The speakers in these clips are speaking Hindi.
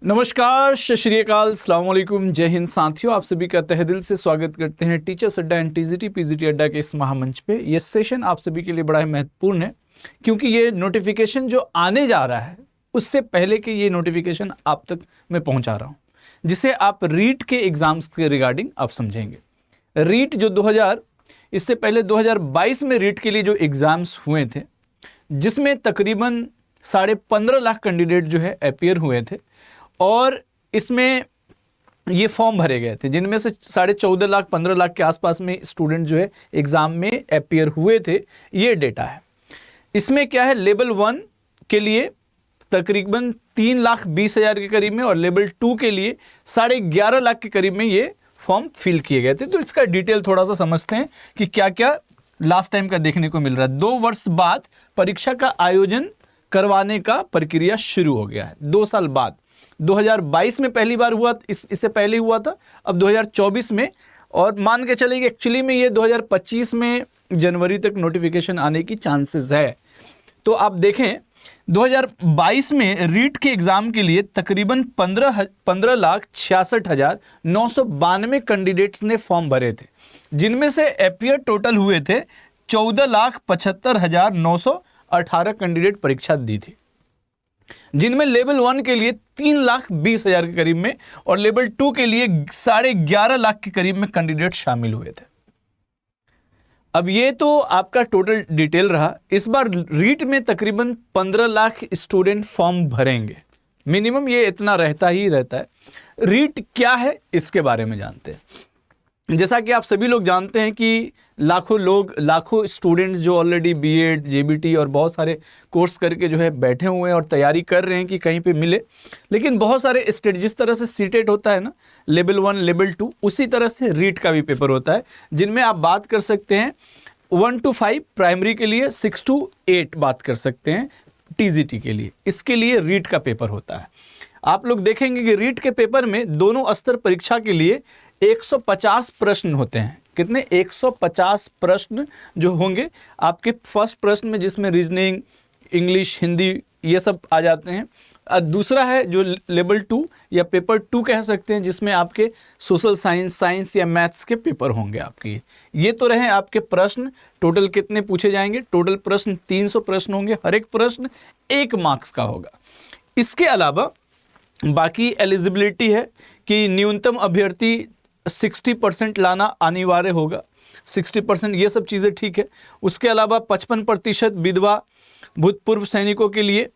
नमस्कार, सत श्री अकाल, अस्सलाम वालेकुम, जय हिंद साथियों। आप सभी का तहे दिल से स्वागत करते हैं टीचर्स अड्डा एंड टीजीटी पीजीटी अड्डा के इस महामंच पे। ये सेशन आप सभी के लिए बड़ा ही महत्वपूर्ण है क्योंकि ये नोटिफिकेशन जो आने जा रहा है उससे पहले कि ये नोटिफिकेशन आप तक मैं पहुंचा रहा हूं, जिसे आप रीट के एग्जाम्स के रिगार्डिंग आप समझेंगे। रीट जो इससे पहले 2022 में रीट के लिए जो एग्जाम्स हुए थे, जिसमें तकरीबन 15.5 लाख कैंडिडेट जो है अपीयर हुए थे और इसमें ये फॉर्म भरे गए थे, जिनमें से 14.5 लाख 15 लाख के आसपास में स्टूडेंट जो है एग्जाम में अपीयर हुए थे। ये डेटा है। इसमें क्या है, लेवल 1 के लिए तकरीबन 3,20,000 के करीब में और लेवल 2 के लिए 11.5 लाख के करीब में ये फॉर्म फिल किए गए थे। तो इसका डिटेल थोड़ा सा समझते हैं कि क्या क्या लास्ट टाइम का देखने को मिल रहा है। 2 वर्ष बाद परीक्षा का आयोजन करवाने का प्रक्रिया शुरू हो गया है। 2 साल बाद 2022 में पहली बार हुआ, इससे पहले हुआ था, अब 2024 में, और मान के चलेंगे एक्चुअली में ये 2025 में जनवरी तक नोटिफिकेशन आने की चांसेस है। तो आप देखें 2022 में रीट के एग्जाम के लिए तकरीबन 15,66,992 कैंडिडेट्स ने फॉर्म भरे थे, जिनमें से अपीयर टोटल हुए थे 14,75,918 कैंडिडेट परीक्षा दी थी, जिनमें लेवल 1 के लिए 3,20,000 के करीब में और लेवल 2 के लिए 11.5 लाख के करीब में कैंडिडेट शामिल हुए थे। अब ये तो आपका टोटल डिटेल रहा। इस बार रीट में तकरीबन 15 लाख स्टूडेंट फॉर्म भरेंगे, मिनिमम ये इतना रहता ही रहता है। रीट क्या है इसके बारे में जानते हैं। जैसा कि आप सभी लोग जानते हैं कि लाखों स्टूडेंट्स जो ऑलरेडी बीएड, जेबीटी और बहुत सारे कोर्स करके जो है बैठे हुए हैं और तैयारी कर रहे हैं कि कहीं पे मिले। लेकिन बहुत सारे स्टेट, जिस तरह से सीटेट होता है ना, लेवल 1, लेवल 2, उसी तरह से रीट का भी पेपर होता है, जिनमें आप बात कर सकते हैं 1 to 5 प्राइमरी के लिए, 6 to 8 बात कर सकते हैं टीजीटी के लिए। इसके लिए रीट का पेपर होता है। आप लोग देखेंगे कि रीट के पेपर में दोनों स्तर परीक्षा के लिए 150 प्रश्न होते हैं। कितने? 150 प्रश्न जो होंगे आपके फर्स्ट प्रश्न में, जिसमें रीजनिंग, इंग्लिश, हिंदी ये सब आ जाते हैं। और दूसरा है जो लेवल 2 या पेपर 2 कह सकते हैं, जिसमें आपके सोशल साइंस या मैथ्स के पेपर होंगे आपके। ये तो रहे आपके प्रश्न। टोटल कितने पूछे जाएंगे? टोटल प्रश्न 300 प्रश्न होंगे। हर एक प्रश्न 1 मार्क्स का होगा। इसके अलावा बाकी एलिजिबिलिटी है कि न्यूनतम अभ्यर्थी 60% लाना अनिवार्य होगा। 60% ये सब चीज़ें ठीक है। उसके अलावा 55% विधवा भूतपूर्व सैनिकों के लिए,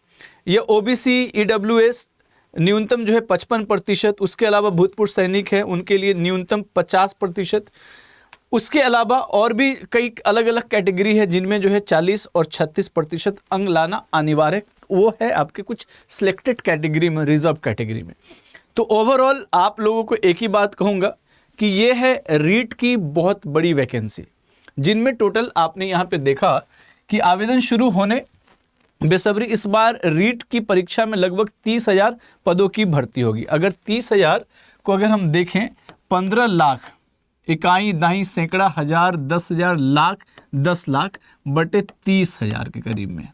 ये ओबीसी ईडब्ल्यूएस न्यूनतम जो है 55%। उसके अलावा भूतपूर्व सैनिक हैं उनके लिए न्यूनतम 50%। उसके अलावा और भी कई अलग अलग कैटेगरी है जिनमें जो है 40 और 36% अंक लाना अनिवार्य। वो है आपके कुछ सिलेक्टेड कैटेगरी में, रिजर्व कैटेगरी में। तो ओवरऑल आप लोगों को एक ही बात कहूँगा कि ये है रीट की बहुत बड़ी वैकेंसी, जिनमें टोटल आपने यहाँ पे देखा कि आवेदन शुरू होने बेसब्री इस बार रीट की परीक्षा में लगभग 30,000 पदों की भर्ती होगी। अगर 30,000 को अगर हम देखें, 15 लाख, इकाई, दाई, सैकड़ा, हजार, 10,000, लाख, 10 लाख बटे 30,000 के करीब में।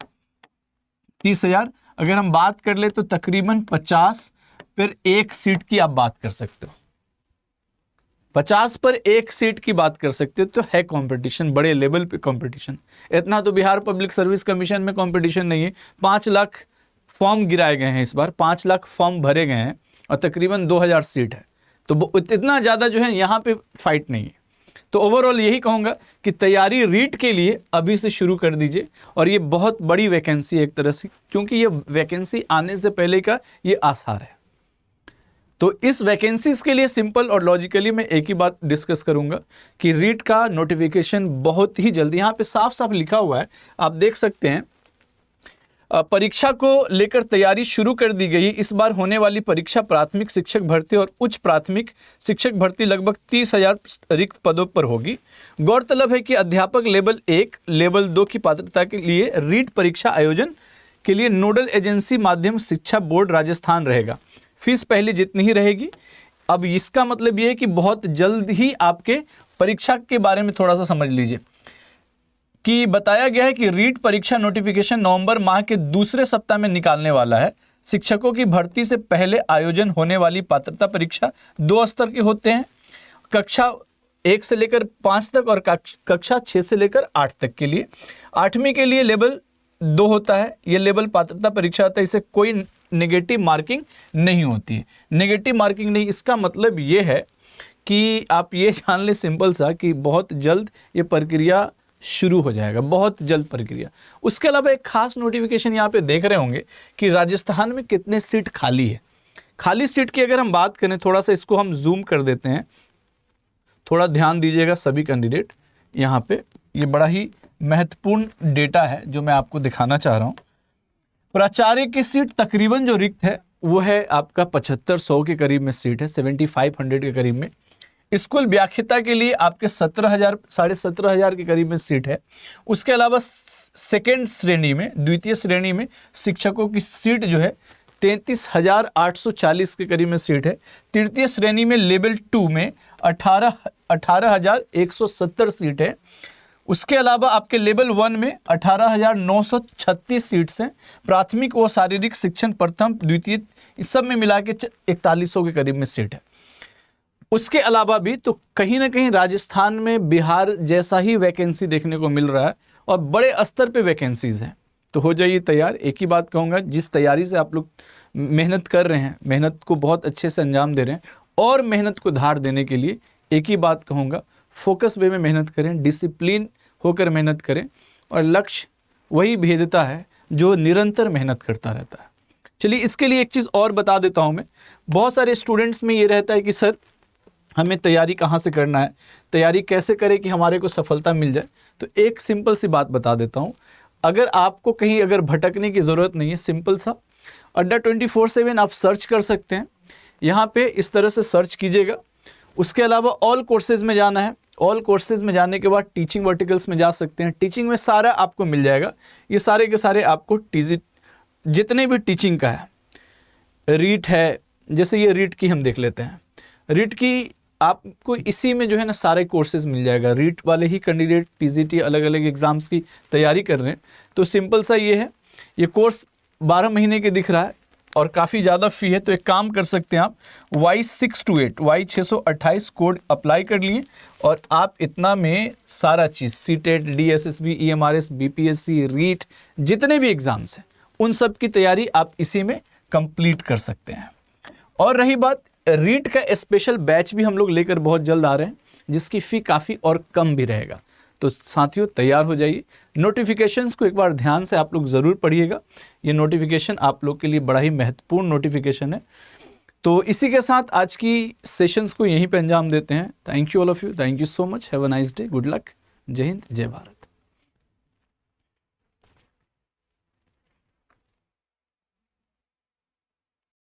30,000 अगर हम बात कर ले तो तकरीबन 50 पर 1 सीट की आप बात कर सकते हो। 50 पर 1 सीट की बात कर सकते हो। तो है कंपटीशन, बड़े लेवल पे कंपटीशन। इतना तो बिहार पब्लिक सर्विस कमीशन में कंपटीशन नहीं है। 5 लाख फॉर्म गिराए गए हैं इस बार, 5 लाख फॉर्म भरे गए हैं और तकरीबन 2,000 सीट है। तो इतना ज़्यादा जो है यहाँ पे फाइट नहीं है। तो ओवरऑल यही कहूँगा कि तैयारी रीट के लिए अभी से शुरू कर दीजिए। और ये बहुत बड़ी वैकेंसी है एक तरह से, क्योंकि ये वैकेंसी आने से पहले का ये आसार है। तो इस वैकेंसीज के लिए सिंपल और लॉजिकली मैं एक ही बात डिस्कस करूंगा कि रीट का नोटिफिकेशन बहुत ही जल्दी, यहाँ पे साफ साफ लिखा हुआ है, आप देख सकते हैं। परीक्षा को लेकर तैयारी शुरू कर दी गई। इस बार होने वाली परीक्षा प्राथमिक शिक्षक भर्ती और उच्च प्राथमिक शिक्षक भर्ती लगभग 30,000 रिक्त पदों पर होगी। गौरतलब है कि अध्यापक लेवल 1, लेवल 2 की पात्रता के लिए रीट परीक्षा आयोजन के लिए नोडल एजेंसी माध्यम शिक्षा बोर्ड राजस्थान रहेगा। फीस पहले जितनी ही रहेगी। अब इसका मतलब ये है कि बहुत जल्द ही आपके परीक्षा के बारे में थोड़ा सा समझ लीजिए कि बताया गया है कि रीट परीक्षा नोटिफिकेशन नवंबर माह के दूसरे सप्ताह में निकालने वाला है। शिक्षकों की भर्ती से पहले आयोजन होने वाली पात्रता परीक्षा 2 स्तर के होते हैं, कक्षा 1 से लेकर 5 तक और कक्षा 6 से लेकर 8 तक के लिए। 8वीं के लिए लेवल 2 होता है, ये लेवल पात्रता परीक्षा होता है, इसे कोई नेगेटिव मार्किंग नहीं होती है। नेगेटिव मार्किंग नहीं, इसका मतलब ये है कि आप ये जान ले सिंपल सा कि बहुत जल्द ये प्रक्रिया शुरू हो जाएगा, बहुत जल्द प्रक्रिया। उसके अलावा एक खास नोटिफिकेशन यहाँ पे देख रहे होंगे कि राजस्थान में कितने सीट खाली है। खाली सीट की अगर हम बात करें, थोड़ा सा इसको हम जूम कर देते हैं, थोड़ा ध्यान दीजिएगा सभी कैंडिडेट। यहाँ पे ये बड़ा ही महत्वपूर्ण डेटा है जो मैं आपको दिखाना चाह रहा हूँ। प्राचार्य की सीट तकरीबन जो रिक्त है वो है आपका 7500 के करीब में सीट है, 7500 के करीब में। स्कूल व्याख्याता के लिए आपके 17,000 17,500 के करीब में सीट है। उसके अलावा सेकेंड श्रेणी में, द्वितीय श्रेणी में शिक्षकों की सीट जो है 33,840 के करीब में सीट है। तृतीय श्रेणी में लेवल 2 में 18,170 सीट है। उसके अलावा आपके लेवल 1 में 18,936 सीट्स हैं। प्राथमिक व शारीरिक शिक्षण प्रथम द्वितीय इस सब में मिला के 4100 के करीब में सीट है। उसके अलावा भी तो कहीं ना कहीं राजस्थान में बिहार जैसा ही वैकेंसी देखने को मिल रहा है और बड़े स्तर पे वैकेंसीज हैं। तो हो जाइए तैयार। एक ही बात कहूँगा, जिस तैयारी से आप लोग मेहनत कर रहे हैं, मेहनत को बहुत अच्छे से अंजाम दे रहे हैं और मेहनत को धार देने के लिए एक ही बात कहूँगा, फोकस वे में मेहनत करें, डिसिप्लिन होकर मेहनत करें और लक्ष्य वही भेदता है जो निरंतर मेहनत करता रहता है। चलिए इसके लिए एक चीज़ और बता देता हूँ मैं। बहुत सारे स्टूडेंट्स में ये रहता है कि सर हमें तैयारी कहाँ से करना है, तैयारी कैसे करें कि हमारे को सफलता मिल जाए। तो एक सिंपल सी बात बता देता हूँ, अगर आपको कहीं अगर भटकने की ज़रूरत नहीं है, सिंपल सा अड्डा 24/7 आप सर्च कर सकते हैं। यहाँ पे इस तरह से सर्च कीजिएगा। उसके अलावा ऑल कोर्सेज़ में जाना है। ऑल कोर्सेज़ में जाने के बाद टीचिंग वर्टिकल्स में जा सकते हैं। टीचिंग में सारा आपको मिल जाएगा। ये सारे के सारे आपको जितने भी टीचिंग का है, रीट है, जैसे ये रीट की हम देख लेते हैं। रीट की आपको इसी में जो है ना सारे कोर्सेज मिल जाएगा। रीट वाले ही कैंडिडेट पीजीटी अलग अलग एग्जाम्स की तैयारी कर रहे हैं तो सिंपल सा ये है, ये कोर्स 12 महीने के दिख रहा है और काफ़ी ज़्यादा फ़ी है। तो एक काम कर सकते हैं आप, Y628 कोड अप्लाई कर लिए और आप इतना में सारा चीज़ CTET, DSSB, EMRS, BPSC, REET जितने भी एग्ज़ाम्स हैं उन सब की तैयारी आप इसी में कंप्लीट कर सकते हैं। और रही बात रीट का स्पेशल बैच भी हम लोग लेकर बहुत जल्द आ रहे हैं, जिसकी फ़ी काफ़ी और कम भी रहेगा। तो साथियों तैयार हो जाइए। नोटिफिकेशंस को एक बार ध्यान से आप लोग ज़रूर पढ़िएगा। ये नोटिफिकेशन आप लोग के लिए बड़ा ही महत्वपूर्ण नोटिफिकेशन है। तो इसी के साथ आज की सेशंस को यहीं पे अंजाम देते हैं। Thank you all of you, thank you so much, have a nice day, good luck, जय हिंद, जय भारत।